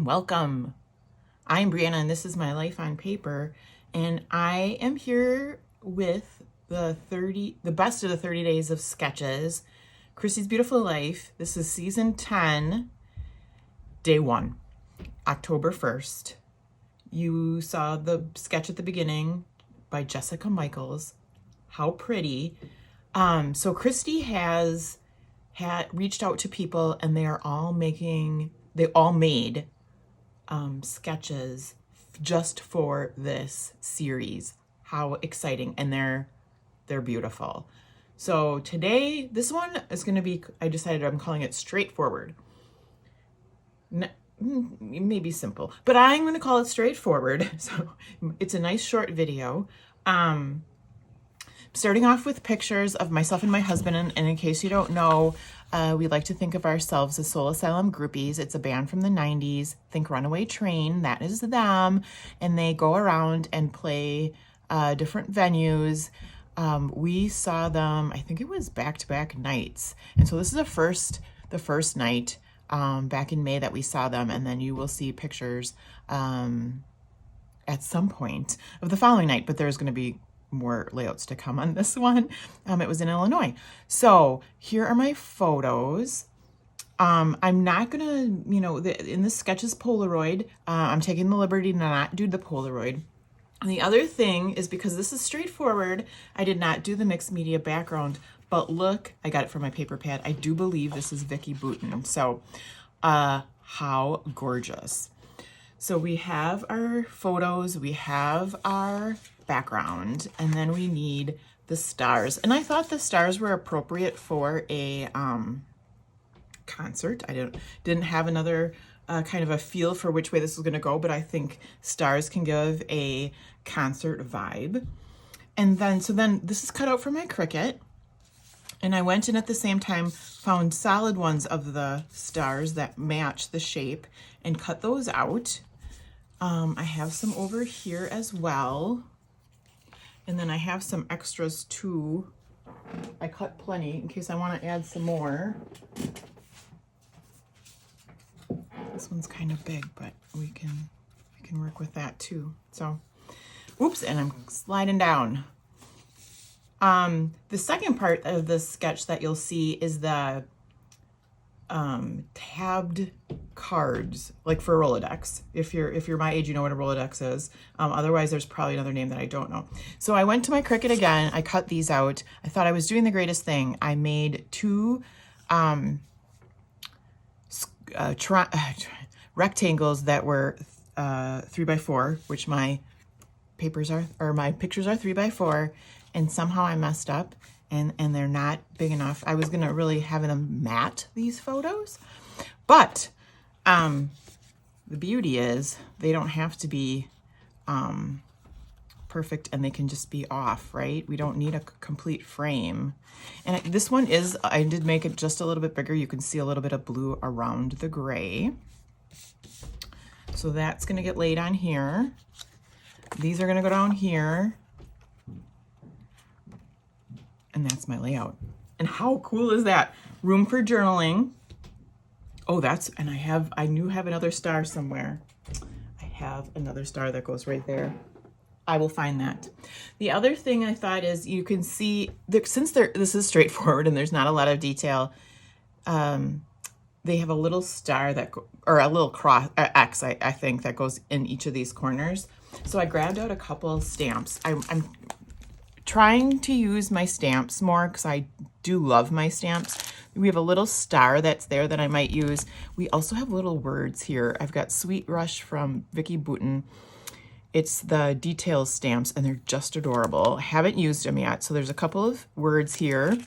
welcome. I'm Brianna and this is my life on paper, and I am here with the best of the 30 days of sketches. Chrissy's Beautiful Life. This is season 10, day 1, October 1st. You saw the sketch at the beginning by Jessica Michaels. How pretty. So Christy had reached out to people, and they all made sketches just for this series. How exciting. And they're beautiful. So today, this one is going to be, I decided I'm calling it straightforward. Maybe simple, but I'm going to call it straightforward. So it's a nice short video. Starting off with pictures of myself and my husband, and in case you don't know, we like to think of ourselves as Soul Asylum groupies. It's a band from the 90s. Think Runaway Train, that is them. And they go around and play different venues. We saw them, I think it was back-to-back nights. And so this is the first night back in May that we saw them. And then you will see pictures at some point of the following night, but there's going to be more layouts to come on this one. It was in Illinois. So here are my photos. I'm not gonna, in this sketch is Polaroid. I'm taking the liberty to not do the Polaroid. And the other thing is, because this is straightforward, I did not do the mixed media background, but look, I got it from my paper pad. I do believe this is Vicki Boutin. So how gorgeous. So we have our photos, we have our background, and then we need the stars. And I thought the stars were appropriate for a concert. I didn't have another kind of a feel for which way this was going to go, but I think stars can give a concert vibe. And then, this is cut out for my Cricut. And I went in at the same time, found solid ones of the stars that match the shape and cut those out. I have some over here as well. And then I have some extras too. I cut plenty in case I want to add some more. This one's kind of big, but we can work with that too. So, oops, and I'm sliding down. The second part of the sketch that you'll see is the tabbed cards, like for a Rolodex. If you're my age, you know what a Rolodex is. Otherwise, there's probably another name that I don't know. So I went to my Cricut again. I cut these out. I thought I was doing the greatest thing. I made two rectangles that were 3x4, which my pictures are 3x4, and somehow I messed up. And they're not big enough. I was gonna really have them matte these photos, but the beauty is they don't have to be perfect, and they can just be off, right? We don't need a complete frame. And this one I did make it just a little bit bigger. You can see a little bit of blue around the gray. So that's gonna get laid on here. These are gonna go down here. And that's my layout. And how cool is that? Room for journaling. Oh, and I have another star somewhere. I have another star that goes right there. I will find that. The other thing I thought is, you can see, since this is straightforward and there's not a lot of detail, they have a little star or a little cross, X, I think, that goes in each of these corners. So I grabbed out a couple stamps. I'm trying to use my stamps more because I do love my stamps. We have a little star that's there that I might use. We also have little words here. I've got Sweet Rush from Vicki Boutin. It's the details stamps, and they're just adorable. I haven't used them yet, so there's a couple of words here.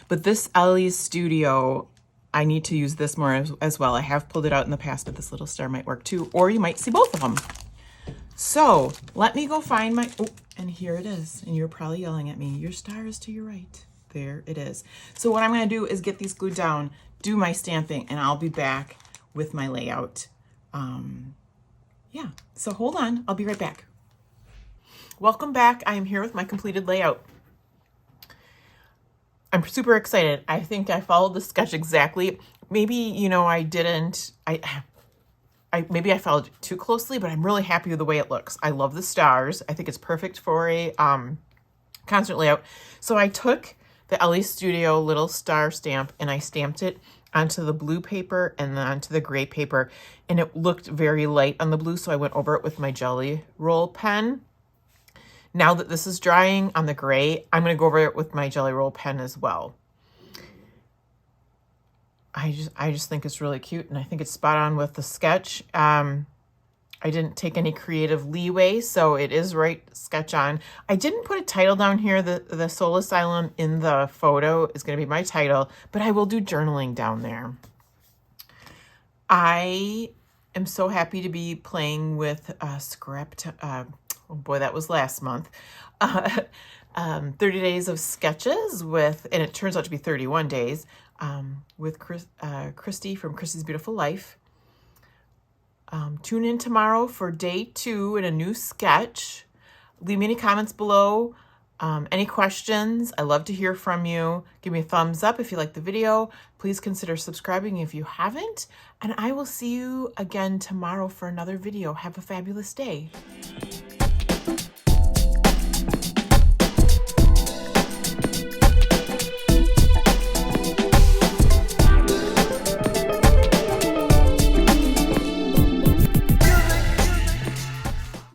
But this Ellie's Studio, I need to use this more as well. I have pulled it out in the past, but this little star might work too, or you might see both of them. So let me go find my, and here it is. And you're probably yelling at me, your star is to your right. There it is. So what I'm gonna do is get these glued down, do my stamping, and I'll be back with my layout. Yeah, so hold on, I'll be right back. Welcome back. I am here with my completed layout. I'm super excited. I think I followed the sketch exactly. Maybe, I didn't. maybe I followed it too closely, but I'm really happy with the way it looks. I love the stars. I think it's perfect for a concert layout. So I took the LA Studio little star stamp and I stamped it onto the blue paper and then onto the gray paper, and it looked very light on the blue, so I went over it with my Jelly Roll pen. Now that this is drying on the gray, I'm going to go over it with my Jelly Roll pen as well. I just think it's really cute, and I think it's spot on with the sketch. I didn't take any creative leeway, so it is right sketch on. I didn't put a title down here. The Soul Asylum in the photo is going to be my title, but I will do journaling down there. I am so happy to be playing with oh boy, that was last month. 30 Days of Sketches with, and it turns out to be 31 days, with Christy from Christy's Beautiful Life. Tune in tomorrow for day 2 and a new sketch. Leave me any comments below. Any questions? I love to hear from you. Give me a thumbs up if you like the video. Please consider subscribing if you haven't. And I will see you again tomorrow for another video. Have a fabulous day.